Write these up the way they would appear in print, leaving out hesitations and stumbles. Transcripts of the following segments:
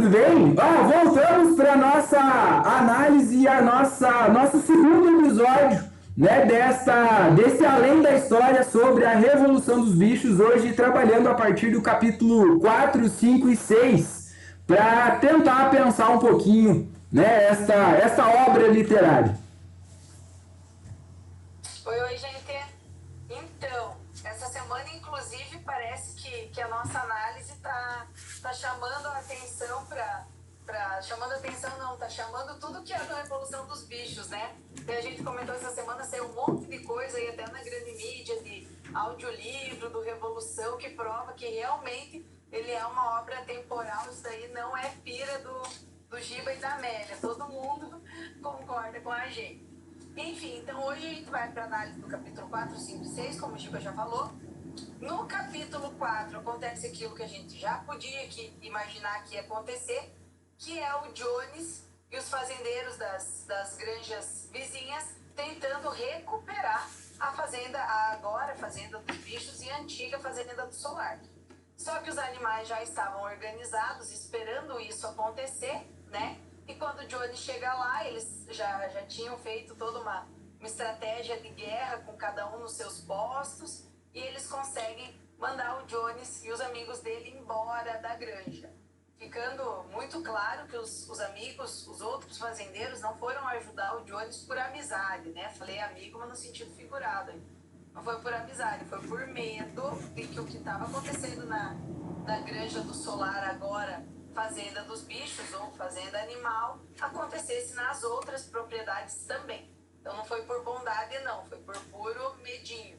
tudo bem? Voltamos para nossa análise e nosso segundo episódio, né, desse Além da História sobre a Revolução dos Bichos, hoje trabalhando a partir do capítulo 4, 5 e 6, para tentar pensar um pouquinho, né, esta obra literária. Oi, gente. Então, essa semana, inclusive, parece que a nossa análise tá chamando a atenção tá chamando tudo que é da Revolução dos Bichos, né? E a gente comentou essa semana, saiu um monte de coisa aí até na grande mídia, de audiolivro do Revolução, que prova que realmente ele é uma obra temporal. Isso daí não é pira do Giba e da Amélia. Todo mundo concorda com a gente. Enfim, então hoje a gente vai para a análise do capítulo 4, 5 e 6, como o Giba já falou. No capítulo 4 acontece aquilo que a gente já podia imaginar que ia acontecer, que é o Jones e os fazendeiros das granjas vizinhas tentando recuperar a fazenda, agora Fazenda dos Bichos e a antiga Fazenda do Solar. Só que os animais já estavam organizados, esperando isso acontecer, né? E quando o Jones chega lá, eles já tinham feito toda uma estratégia de guerra com cada um nos seus postos, e eles conseguem mandar o Jones e os amigos dele embora da granja. Ficando muito claro que os amigos, os outros fazendeiros, não foram ajudar o Jones por amizade, né? Falei amigo, mas no sentido figurado. Não foi por amizade, foi por medo de que o que estava acontecendo na granja do Solar agora, Fazenda dos Bichos ou Fazenda Animal, acontecesse nas outras propriedades também. Então não foi por bondade, não, foi por puro medinho.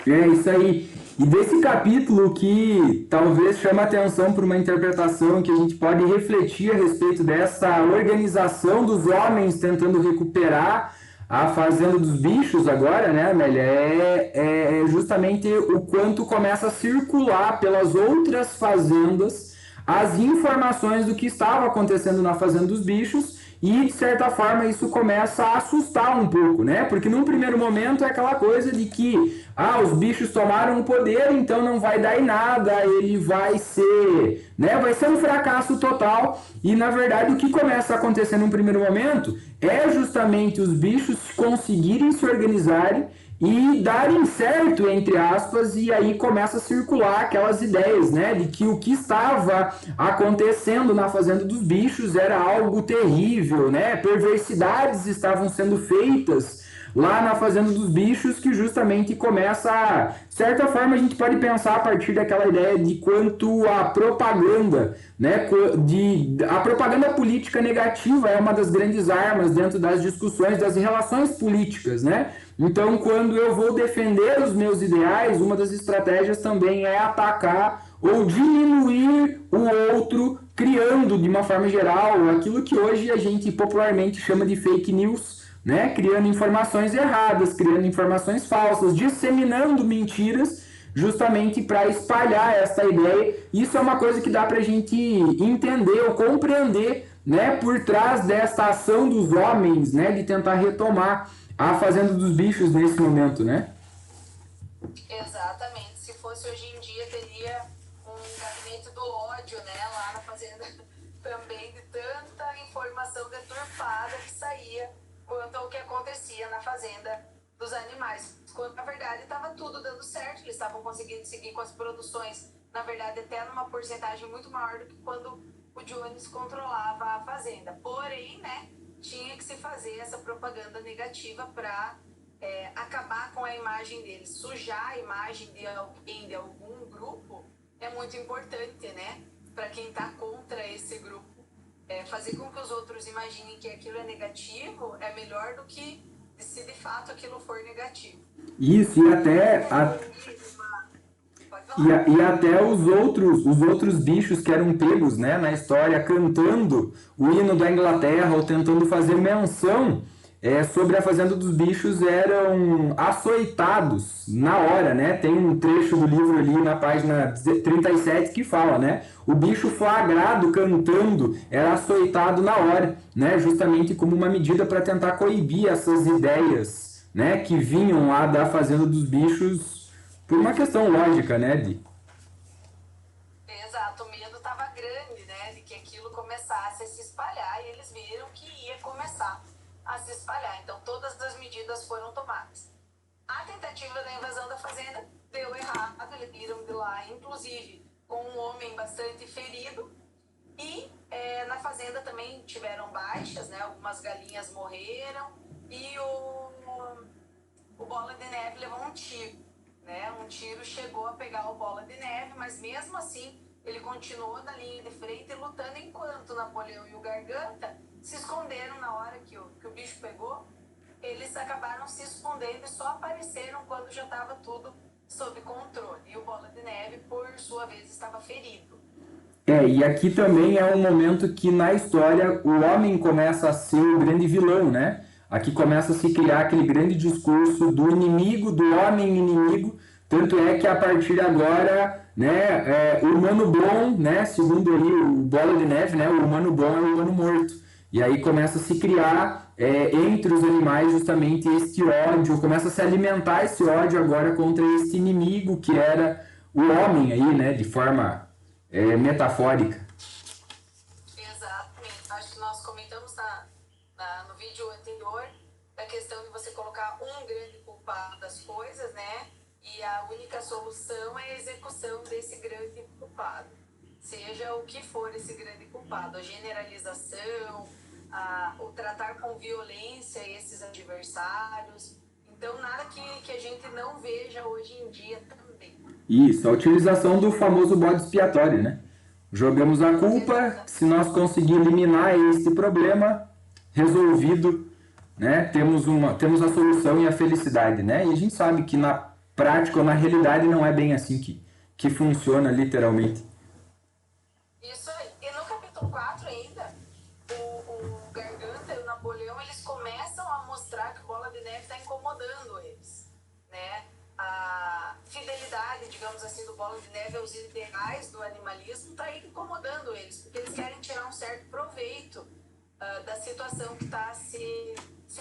É isso aí. E desse capítulo que talvez chama atenção para uma interpretação que a gente pode refletir a respeito dessa organização dos homens tentando recuperar a Fazenda dos Bichos agora, né, Amélia? É justamente o quanto começa a circular pelas outras fazendas as informações do que estava acontecendo na Fazenda dos Bichos. E, de certa forma, isso começa a assustar um pouco, né? Porque num primeiro momento é aquela coisa de que os bichos tomaram o poder, então não vai dar em nada, ele vai ser, né? Vai ser um fracasso total. E, na verdade, o que começa a acontecer num primeiro momento é justamente os bichos conseguirem se organizarem e darem certo, entre aspas, e aí começa a circular aquelas ideias, né, de que o que estava acontecendo na Fazenda dos Bichos era algo terrível, né, perversidades estavam sendo feitas lá na Fazenda dos Bichos, que justamente começa, de certa forma, a gente pode pensar a partir daquela ideia de quanto a propaganda, né, a propaganda política negativa é uma das grandes armas dentro das discussões das relações políticas, né? Então, quando eu vou defender os meus ideais, uma das estratégias também é atacar ou diminuir o outro, criando, de uma forma geral, aquilo que hoje a gente popularmente chama de fake news, né? Criando informações erradas, criando informações falsas, disseminando mentiras, justamente para espalhar essa ideia. Isso é uma coisa que dá para a gente entender ou compreender, né, por trás dessa ação dos homens, né, de tentar retomar a Fazenda dos Bichos nesse momento, né? Exatamente. Se fosse hoje em dia, teria um gabinete do ódio, né, lá na Fazenda também, de tanta informação deturpada que saía quanto ao que acontecia na Fazenda dos Animais. Quando, na verdade, estava tudo dando certo, eles estavam conseguindo seguir com as produções, na verdade, até numa porcentagem muito maior do que quando o Jones controlava a Fazenda. Porém, né, tinha que se fazer essa propaganda negativa para acabar com a imagem deles. Sujar a imagem de alguém, de algum grupo, é muito importante, né? Para quem está contra esse grupo. Fazer com que os outros imaginem que aquilo é negativo é melhor do que se de fato aquilo for negativo. Isso, e até... E até os outros bichos que eram pegos, né, na história cantando o hino da Inglaterra ou tentando fazer menção sobre a Fazenda dos Bichos eram açoitados na hora, né? Tem um trecho do livro ali na página 37 que fala, né? O bicho flagrado cantando era açoitado na hora, né? Justamente como uma medida para tentar coibir essas ideias, né, que vinham lá da Fazenda dos Bichos por uma questão lógica, né, Di? Exato, o medo estava grande, né, de que aquilo começasse a se espalhar, e eles viram que ia começar a se espalhar. Então, todas as medidas foram tomadas. A tentativa da invasão da fazenda deu errado, eles viram de lá, inclusive, com um homem bastante ferido, e na fazenda também tiveram baixas, né, algumas galinhas morreram, e o Bola de Neve levou um tiro, né, um tiro chegou a pegar o Bola de Neve, mas mesmo assim ele continuou na linha de frente lutando, enquanto Napoleão e o Garganta se esconderam na hora que o bicho pegou. Eles acabaram se escondendo e só apareceram quando já estava tudo sob controle. E o Bola de Neve, por sua vez, estava ferido. E aqui também é um momento que na história o homem começa a ser o grande vilão, né? Aqui começa a se criar aquele grande discurso do inimigo, do homem inimigo, tanto é que a partir de agora, né, o humano bom, né, segundo ali o Bola de Neve, né, o humano bom é o humano morto. E aí começa a se criar entre os animais justamente este ódio, começa a se alimentar esse ódio agora contra esse inimigo que era o homem aí, né, de forma metafórica. Exatamente. Acho que nós comentamos no vídeo anterior da questão de você colocar um grande culpado das coisas, né? E a única solução é a execução desse grande culpado. Seja o que for esse grande culpado, a generalização, o tratar com violência esses adversários. Então, nada que a gente não veja hoje em dia também. Isso, a utilização do famoso bode expiatório, né? Jogamos a culpa, se nós conseguirmos eliminar esse problema, resolvido, né? Temos a solução e a felicidade, né? E a gente sabe que na prática ou na realidade não é bem assim que funciona literalmente. Isso aí. E no capítulo 4 ainda, o Garganta e o Napoleão, eles começam a mostrar que o Bola de Neve está incomodando eles, né? A fidelidade, digamos assim, do Bola de Neve aos ideais do animalismo está incomodando eles, porque eles querem tirar um certo proveito da situação que está se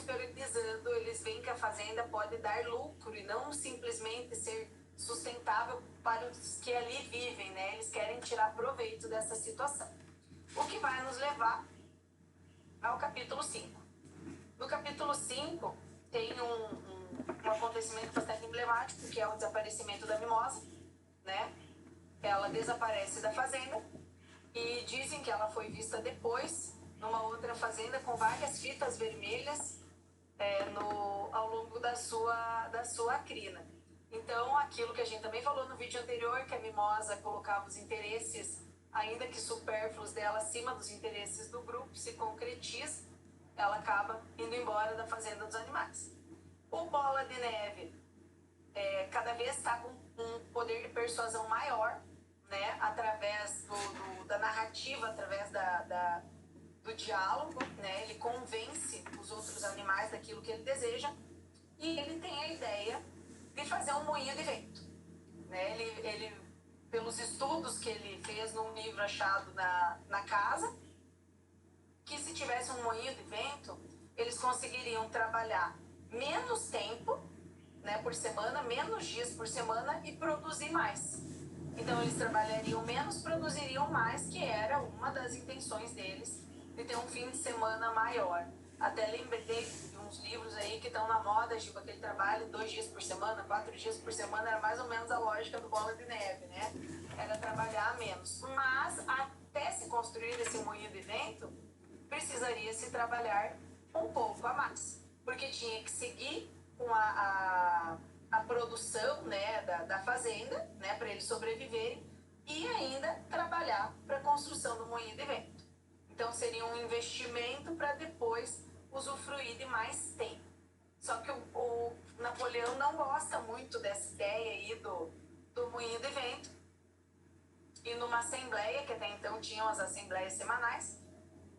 priorizando. Eles veem que a fazenda pode dar lucro e não simplesmente ser sustentável para os que ali vivem, né? Eles querem tirar proveito dessa situação. O que vai nos levar ao capítulo 5. No capítulo 5 tem um acontecimento bastante emblemático, que é o desaparecimento da Mimosa, né? Ela desaparece da fazenda e dizem que ela foi vista depois numa outra fazenda com várias fitas vermelhas ao longo da sua crina. Então, aquilo que a gente também falou no vídeo anterior, que a Mimosa colocava os interesses, ainda que supérfluos dela, acima dos interesses do grupo, se concretiza, ela acaba indo embora da fazenda dos animais. O Bola de Neve cada vez está com um poder de persuasão maior, né, através da narrativa, através do diálogo, né, ele convence os outros animais daquilo que ele deseja, e ele tem a ideia de fazer um moinho de vento, né? Ele, pelos estudos que ele fez num livro achado na casa, que se tivesse um moinho de vento, eles conseguiriam trabalhar menos tempo, né, por semana, menos dias por semana, e produzir mais. Então eles trabalhariam menos, produziriam mais, que era uma das intenções deles, de ter um fim de semana maior. Até lembrei de uns livros aí que estão na moda, tipo aquele trabalho 2 dias por semana, 4 dias por semana, era mais ou menos a lógica do Bola de Neve, né? Era trabalhar menos. Mas até se construir esse moinho de vento, precisaria se trabalhar um pouco a mais, porque tinha que seguir com a produção, né, da fazenda, né, para eles sobreviverem, e ainda trabalhar para a construção do moinho de vento. Então seria um investimento para depois usufruir de mais tempo. Só que o Napoleão não gosta muito dessa ideia aí do moinho de vento. E numa assembleia, que até então tinham as assembleias semanais,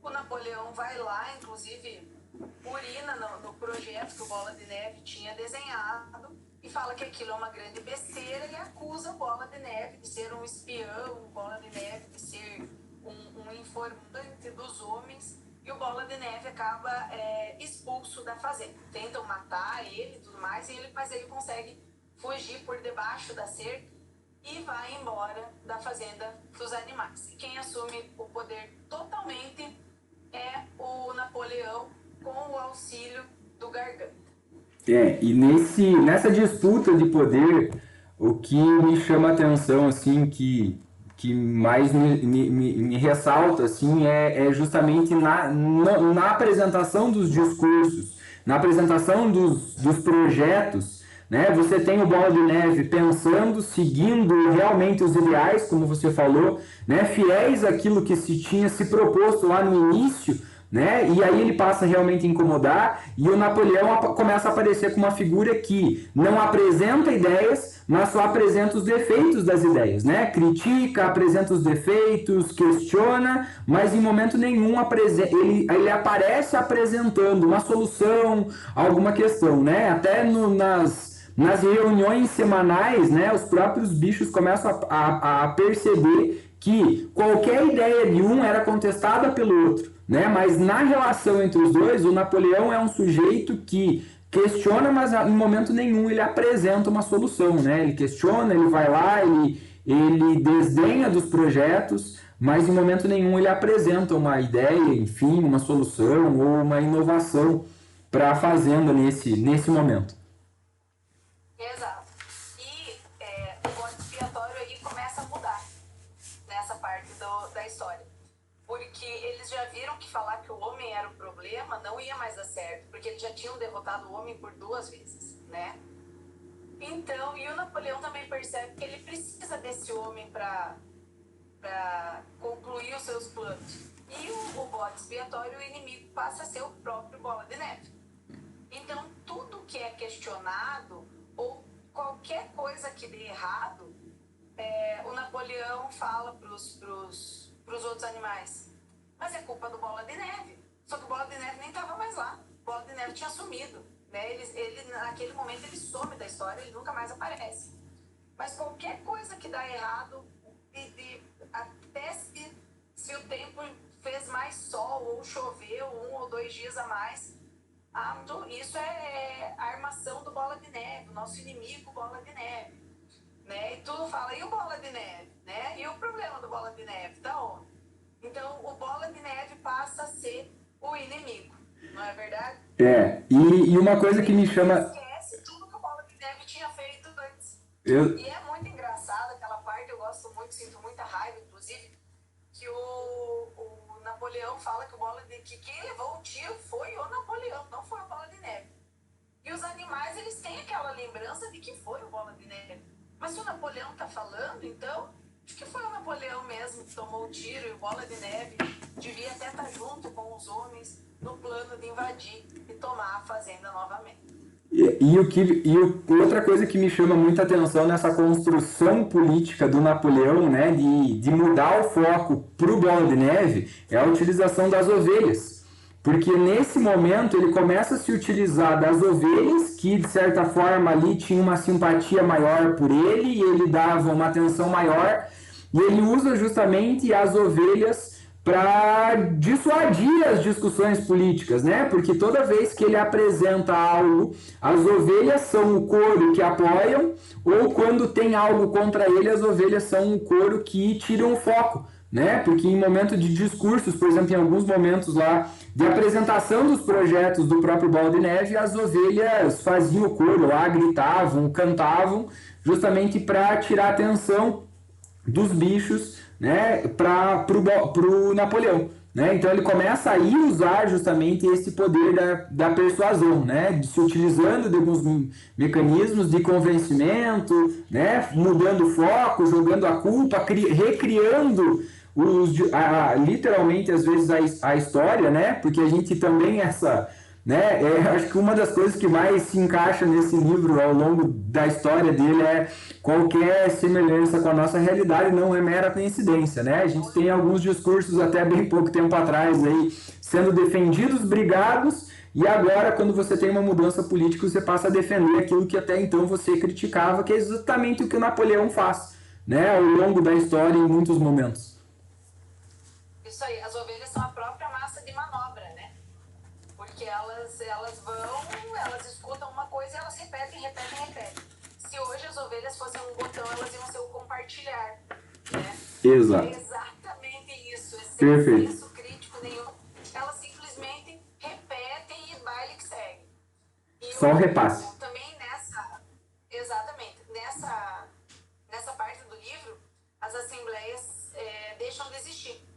o Napoleão vai lá, inclusive urina no projeto que o Bola de Neve tinha desenhado, e fala que aquilo é uma grande besteira, e acusa o Bola de Neve de ser um espião, o Bola de Neve de ser um informante dos homens, e o Bola de Neve acaba expulso da fazenda. Tentam matar ele e tudo mais, mas ele consegue fugir por debaixo da cerca, e vai embora da fazenda dos animais. E quem assume o poder totalmente é o Napoleão, com o auxílio do Garganta. E nessa disputa de poder, o que me chama a atenção, assim, que mais me ressalta, assim, é justamente na apresentação dos discursos, na apresentação dos projetos, né? Você tem o Bola de Neve pensando, seguindo realmente os ideais, como você falou, né? Fiéis àquilo que se tinha se proposto lá no início, né? E aí ele passa realmente a incomodar e o Napoleão começa a aparecer como uma figura que não apresenta ideias, mas só apresenta os defeitos das ideias, né? Critica, apresenta os defeitos, questiona, mas em momento nenhum ele aparece apresentando uma solução, alguma questão, né? Até nas reuniões semanais, né, os próprios bichos começam a perceber que qualquer ideia de um era contestada pelo outro, né? Mas na relação entre os dois, o Napoleão é um sujeito que questiona, mas em momento nenhum ele apresenta uma solução, né? Ele questiona, ele vai lá, ele desdenha dos projetos, mas em momento nenhum ele apresenta uma ideia, enfim, uma solução ou uma inovação para a fazenda nesse momento. Exato. E o bode expiatório aí começa a mudar nessa parte da história. Porque eles já viram que falar que o homem era o problema não ia mais dar certo, porque eles já tinham derrotado o homem por 2 vezes, né? Então, e o Napoleão também percebe que ele precisa desse homem para concluir os seus planos. E o bode expiatório, o inimigo, passa a ser o próprio Bola de Neve. Então, tudo que é questionado ou qualquer coisa que dê errado, o Napoleão fala para os outros animais: mas é culpa do Bola de Neve. Só que o Bola de Neve nem estava mais lá. O Bola de Neve tinha sumido, né? Ele naquele momento ele some da história, ele nunca mais aparece. Mas qualquer coisa que dá errado, até se o tempo fez mais sol ou choveu 1 ou 2 dias a mais, isso é a armação do Bola de Neve, o nosso inimigo Bola de Neve, né? E tudo fala, e o Bola de Neve, né? E o problema do Bola de Neve, tá onde? Então, o Bola de Neve passa a ser o inimigo, não é verdade? E uma coisa que me chama... Esquece tudo que o Bola de Neve tinha feito antes. Eu... E é muito engraçado aquela parte, eu gosto muito, sinto muita raiva, inclusive, que o Napoleão fala que quem levou o tiro foi o Napoleão, não foi o Bola de Neve. E os animais, eles têm aquela lembrança de que foi o Bola de Neve. Mas se o Napoleão tá falando, então, acho que foi o Napoleão mesmo que tomou o tiro, e o Bola de Neve devia até estar junto com os homens no plano de invadir e tomar a fazenda novamente. Outra coisa que me chama muita atenção nessa construção política do Napoleão, né, de mudar o foco para o Bola de Neve, é a utilização das ovelhas. Porque nesse momento ele começa a se utilizar das ovelhas, que de certa forma ali tinha uma simpatia maior por ele, e ele dava uma atenção maior, e ele usa justamente as ovelhas para dissuadir as discussões políticas, né? Porque toda vez que ele apresenta algo, as ovelhas são o coro que apoiam, ou quando tem algo contra ele, as ovelhas são o coro que tiram o foco, né? Porque em momento de discursos, por exemplo, em alguns momentos lá de apresentação dos projetos do próprio Bola de Neve, as ovelhas faziam o coro lá, gritavam, cantavam, justamente para tirar a atenção dos bichos, né, para o Napoleão. Né? Então ele começa a usar justamente esse poder da persuasão, né? Se utilizando de alguns mecanismos de convencimento, né? Mudando o foco, jogando a culpa, recriando literalmente às vezes a história, né? Porque a gente também né? Acho que uma das coisas que mais se encaixa nesse livro ao longo da história dele é qualquer semelhança com a nossa realidade não é mera coincidência, né? A gente tem alguns discursos até bem pouco tempo atrás aí sendo defendidos, brigados, e agora quando você tem uma mudança política você passa a defender aquilo que até então você criticava, que é exatamente o que o Napoleão faz, né? Ao longo da história em muitos momentos. Isso aí, as ovelhas são a própria massa de manobra, né? Porque elas escutam uma coisa e elas repetem. Se se hoje as ovelhas fossem um botão, elas iam ser o compartilhar, né? Exato. É exatamente isso. É sem Perfeito. senso crítico nenhum. Elas simplesmente repetem e baile que segue. E Só o repasse. também exatamente, nessa parte do livro, as assembleias deixam de existir.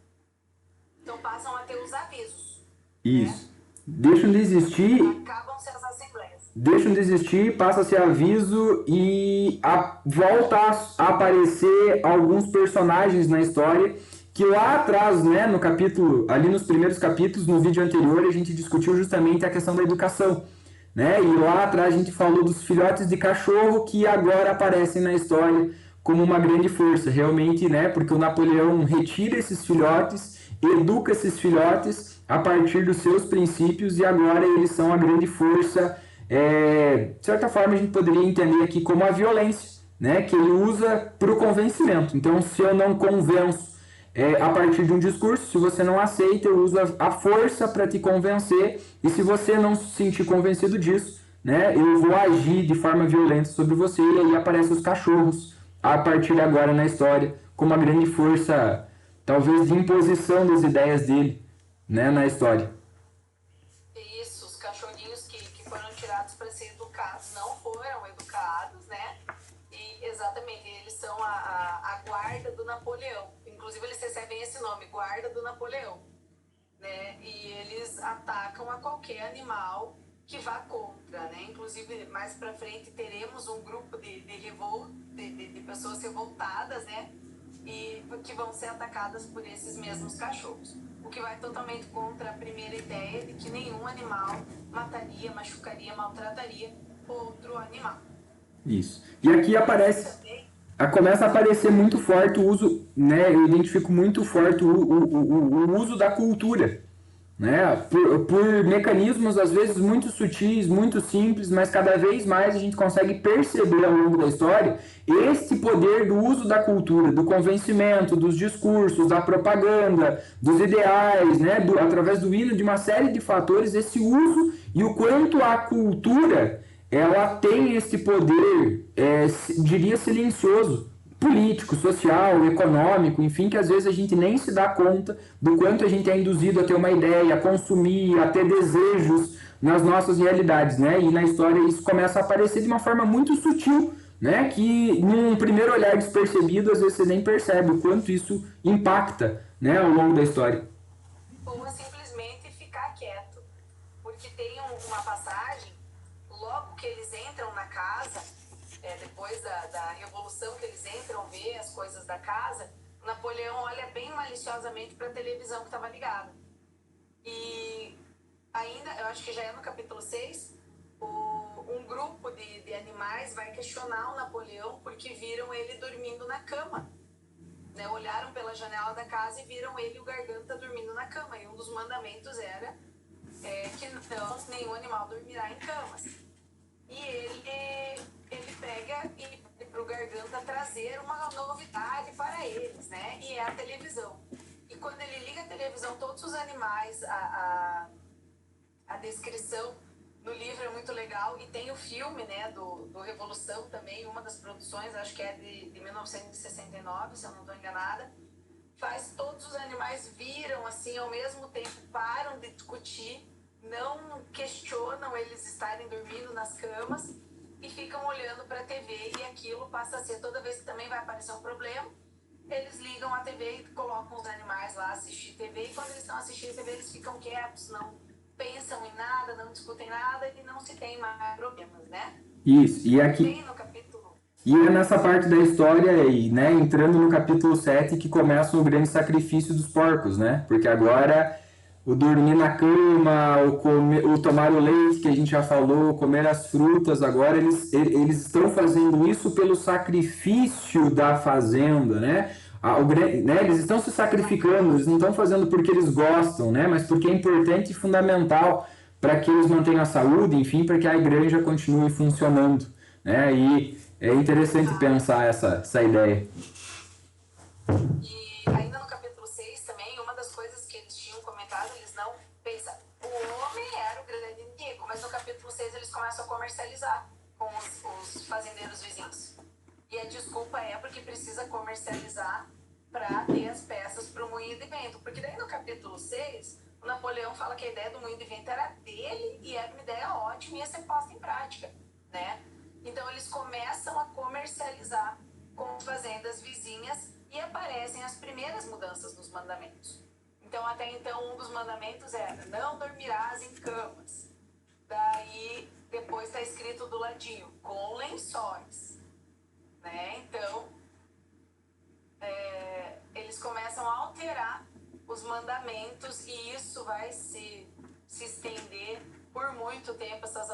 Então passam a ter os avisos. Isso. Né? Deixam de existir. Acabam-se as assembleias. Deixam de existir, passa-se aviso e volta a aparecer alguns personagens na história que lá atrás, né, no capítulo, ali nos primeiros capítulos, no vídeo anterior, a gente discutiu justamente a questão da educação, né? E lá atrás a gente falou dos filhotes de cachorro que agora aparecem na história como uma grande força, realmente, né? Porque o Napoleão retira esses filhotes, educa esses filhotes a partir dos seus princípios e agora eles são a grande força. De certa forma a gente poderia entender aqui como a violência, né? Que ele usa para o convencimento. Então, se eu não convenço a partir de um discurso, se você não aceita, eu uso a força para te convencer, e se você não se sentir convencido disso, né, eu vou agir de forma violenta sobre você, e aí aparecem os cachorros, a partir de agora na história, como uma grande força, talvez, de imposição das ideias dele, né, na história. Isso, os cachorrinhos que foram tirados para ser educados não foram educados, né? E exatamente, eles são a guarda do Napoleão. Inclusive eles recebem esse nome, guarda do Napoleão, né? E eles atacam a qualquer animal que vá contra, né? Inclusive mais para frente teremos um grupo de pessoas revoltadas, né? E que vão ser atacadas por esses mesmos cachorros. O que vai totalmente contra a primeira ideia de que nenhum animal mataria, machucaria, maltrataria outro animal. Isso. E aqui começa a aparecer muito forte o uso, né? Eu identifico muito forte o uso da cultura, né? Por mecanismos às vezes muito sutis, muito simples, mas cada vez mais a gente consegue perceber ao longo da história este poder do uso da cultura, do convencimento, dos discursos, da propaganda, dos ideais, né? Através do hino, de uma série de fatores, esse uso e o quanto a cultura ela tem esse poder, diria, silencioso, político, social, econômico, enfim, que às vezes a gente nem se dá conta do quanto a gente é induzido a ter uma ideia, a consumir, a ter desejos nas nossas realidades, né? E na história isso começa a aparecer de uma forma muito sutil, né? Que num primeiro olhar despercebido, às vezes você nem percebe o quanto isso impacta, né, ao longo da história. Ou simplesmente ficar quieto, porque tem uma passagem, logo que eles entram na casa, depois da Revolução, que eles entram ver as coisas da casa, Napoleão olha bem maliciosamente para a televisão que estava ligada. E ainda, eu acho que já é no capítulo 6, um grupo de animais vai questionar o Napoleão porque viram ele dormindo na cama. Né? Olharam pela janela da casa e viram ele e o Garganta dormindo na cama. E um dos mandamentos era que não, nenhum animal dormirá em camas. E ele pega e pede para o Garganta trazer uma novidade para eles, né? E é a televisão. E quando ele liga a televisão, todos os animais, a descrição no livro é muito legal. E tem o filme, né, do Revolução também, uma das produções, acho que é de 1969, se eu não estou enganada. Faz todos os animais viram assim ao mesmo tempo, param de discutir, não questionam eles estarem dormindo nas camas e ficam olhando para a TV, e aquilo passa a ser, toda vez que também vai aparecer um problema, eles ligam a TV e colocam os animais lá assistir TV, e quando eles estão assistindo TV eles ficam quietos, não pensam em nada, não discutem nada e não se tem mais problemas, né? Isso, e aqui... Tem no capítulo... E é nessa parte da história aí, né, entrando no capítulo 7, que começa o grande sacrifício dos porcos, né? Porque agora o dormir na cama, o tomar o leite, que a gente já falou, comer as frutas, agora eles estão fazendo isso pelo sacrifício da fazenda, né? Eles estão se sacrificando, eles não estão fazendo porque eles gostam, né? Mas porque é importante e fundamental para que eles mantenham a saúde, enfim, para que a igreja continue funcionando, né? E é interessante pensar essa ideia. E ainda no capítulo 6 também, uma das coisas que eles tinham comentado, eles não pensam, o homem era o grande inimigo, mas no capítulo 6 eles começam a comercializar com os fazendeiros vizinhos. E a desculpa é porque precisa comercializar para ter as peças para o moinho de vento. Porque daí no capítulo 6, o Napoleão fala que a ideia do moinho de vento era dele e era uma ideia ótima e ia ser posta em prática, né? Então eles começam a comercializar com fazendas vizinhas e aparecem as primeiras mudanças nos mandamentos. Então até então um dos mandamentos era: não dormirás em camas. Daí depois está escrito do ladinho: com lençóis, né? Então eles começam a alterar os mandamentos e isso vai se estender por muito tempo, essas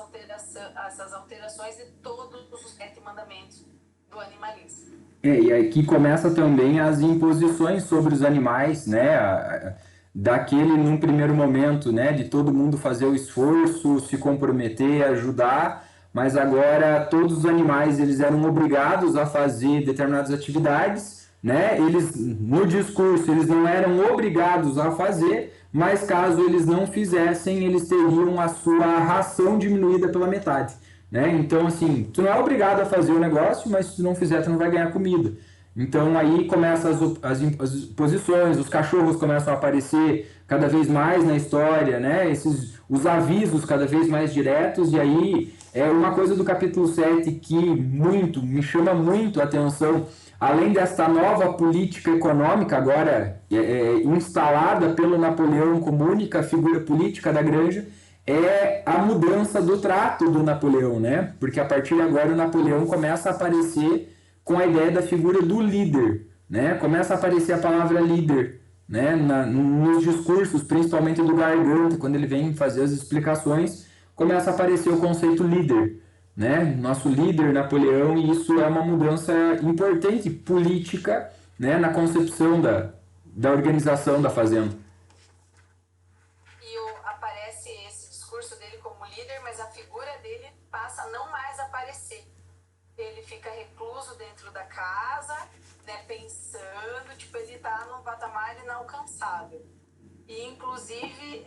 alterações de todos os 7 mandamentos do animalismo. E aqui começa também as imposições sobre os animais, né? Daquele, num primeiro momento, né, de todo mundo fazer o esforço, se comprometer, ajudar, mas agora todos os animais eles eram obrigados a fazer determinadas atividades, né? Eles, no discurso, eles não eram obrigados a fazer, mas caso eles não fizessem, eles teriam a sua ração diminuída pela metade, né? Então, assim, tu não é obrigado a fazer o negócio, mas se tu não fizer, tu não vai ganhar comida. Então, aí começam as posições, os cachorros começam a aparecer cada vez mais na história, né? Os avisos cada vez mais diretos, e aí é uma coisa do capítulo 7 que me chama muito a atenção, além desta nova política econômica agora instalada pelo Napoleão como única figura política da granja, é a mudança do trato do Napoleão, né? Porque a partir de agora o Napoleão começa a aparecer com a ideia da figura do líder, né? Começa a aparecer a palavra líder, né? Nos discursos, principalmente do Garganta, quando ele vem fazer as explicações, começa a aparecer o conceito líder, né? Nosso líder Napoleão, e isso é uma mudança importante política, né? Na concepção da organização da fazenda. Aparece esse discurso dele como líder, mas a figura dele passa a não mais aparecer. Ele fica recluso dentro da casa, né, pensando, tipo, ele tá num patamar inalcançável. E, inclusive,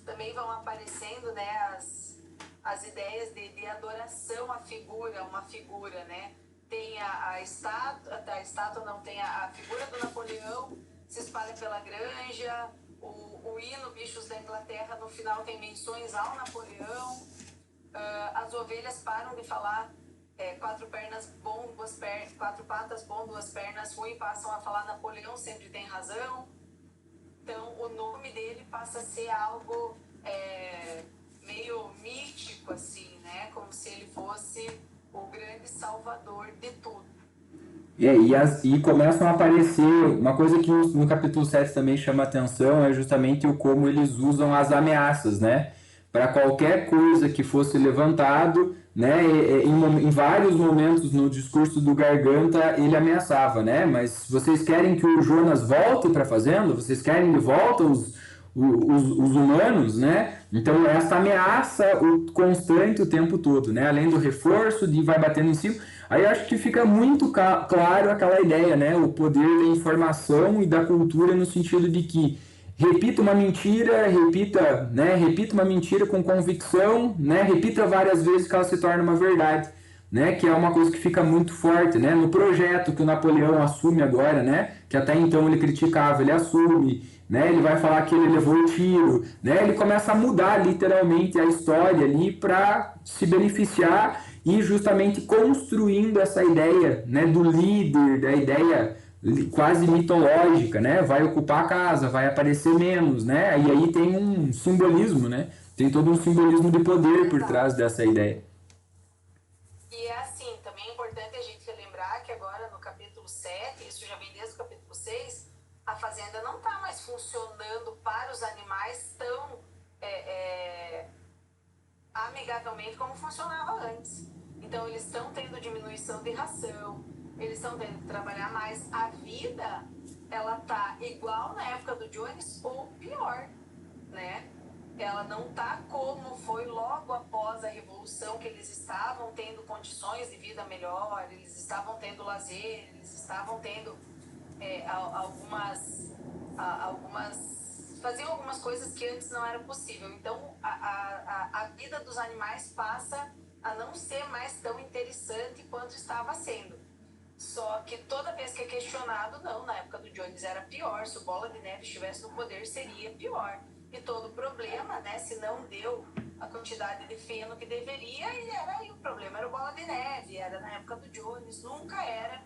também vão aparecendo, né, as ideias de adoração à figura, uma figura, né? Tem a estátua não, tem a figura do Napoleão, se espalha pela granja, o hino Bichos da Inglaterra, no final tem menções ao Napoleão. As ovelhas param de falar 4 pernas bom, 4 patas bom, 2 pernas ruim, passam a falar Napoleão sempre tem razão. Então o nome dele passa a ser algo meio mítico, assim, né? Como se ele fosse o grande salvador de tudo. E começam a aparecer, uma coisa que no capítulo 7 também chama atenção é justamente o como eles usam as ameaças, né? Para qualquer coisa que fosse levantado, né? Em vários momentos no discurso do Garganta ele ameaçava, né? Mas vocês querem que o Jonas volte para a fazenda? Vocês querem de volta os humanos, né? Então essa ameaça constante o tempo todo, né? Além do reforço de vai batendo em cima. Aí acho que fica muito claro aquela ideia, né? O poder da informação e da cultura no sentido de que repita uma mentira, repita uma mentira com convicção, né? Repita várias vezes que ela se torna uma verdade, né? Que é uma coisa que fica muito forte, né? No projeto que o Napoleão assume agora, né? Que até então ele criticava, ele assume, né? Ele vai falar que ele levou o tiro, né? Ele começa a mudar literalmente a história ali para se beneficiar e justamente construindo essa ideia, né, do líder, da ideia quase mitológica, né? Vai ocupar a casa, vai aparecer menos, né? E aí tem um simbolismo, né? Tem todo um simbolismo de poder por trás dessa ideia. E é assim, também é importante a gente lembrar que agora no capítulo 7, isso já vem desde o capítulo 6, a fazenda não está mais funcionando para os animais tão amigavelmente como funcionava antes. Então eles estão tendo diminuição de ração, eles estão tendo que trabalhar mais. A vida, ela tá igual na época do Jones ou pior, né? Ela não tá como foi logo após a Revolução, que eles estavam tendo condições de vida melhor, eles estavam tendo lazer, eles estavam tendo faziam algumas coisas que antes não era possível. Então a vida dos animais passa a não ser mais tão interessante quanto estava sendo. Só que toda vez que é questionado, não, na época do Jones era pior, se o Bola de Neve estivesse no poder seria pior. E todo o problema, né, se não deu a quantidade de feno que deveria, o problema era o Bola de Neve, era na época do Jones, nunca era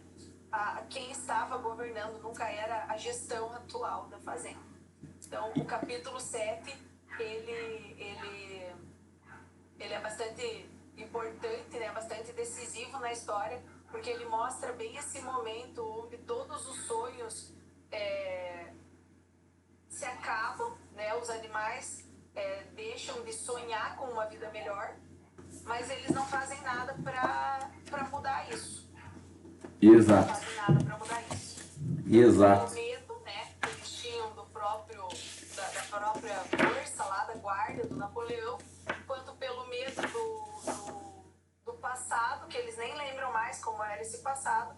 quem estava governando, nunca era a gestão atual da fazenda. Então, o capítulo 7, ele é bastante importante, né, bastante decisivo na história, porque ele mostra bem esse momento onde todos os sonhos se acabam, né, os animais deixam de sonhar com uma vida melhor, mas eles não fazem nada para mudar isso. Exato. Não fazem nada para mudar isso. Exato. O medo, né, que eles tinham da própria força lá da guarda do Napoleão, quanto pelo medo do passado, que eles nem lembram mais como era esse passado,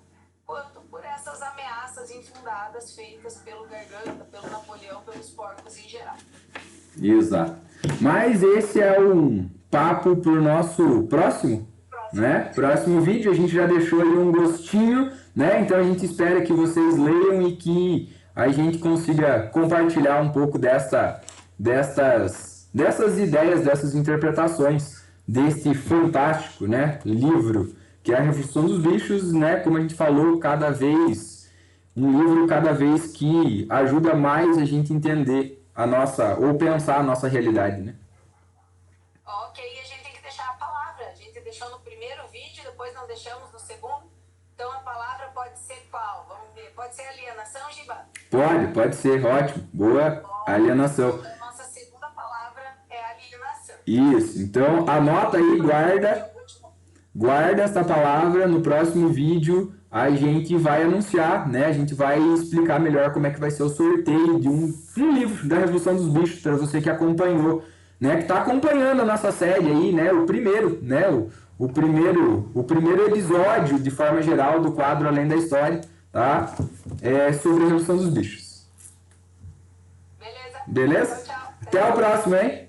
quanto por essas ameaças infundadas feitas pelo Garganta, pelo Napoleão, pelos porcos em geral. Exato. Mas esse é um papo para o nosso próximo, né? Próximo vídeo. A gente já deixou aí um gostinho, né? Então a gente espera que vocês leiam e que a gente consiga compartilhar um pouco dessas ideias, dessas interpretações deste fantástico, né, livro que é a Revolução dos Bichos, né? Como a gente falou, um livro cada vez que ajuda mais a gente entender ou pensar a nossa realidade, né? Ok, e a gente tem que deixar a palavra. A gente deixou no primeiro vídeo, depois não deixamos no segundo. Então a palavra pode ser qual? Vamos ver. Pode ser alienação, Giba? Pode ser, ótimo. Boa, alienação. A nossa segunda palavra é alienação. Isso, então anota aí, guarda essa palavra. No próximo vídeo a gente vai anunciar, né? A gente vai explicar melhor como é que vai ser o sorteio de um livro da Revolução dos Bichos, para você que acompanhou, né? Que está acompanhando a nossa série aí, né? O primeiro, né? O primeiro episódio, de forma geral, do quadro Além da História, tá? Sobre a Revolução dos Bichos. Beleza? Beleza? Tchau, tchau. Até o próximo, hein?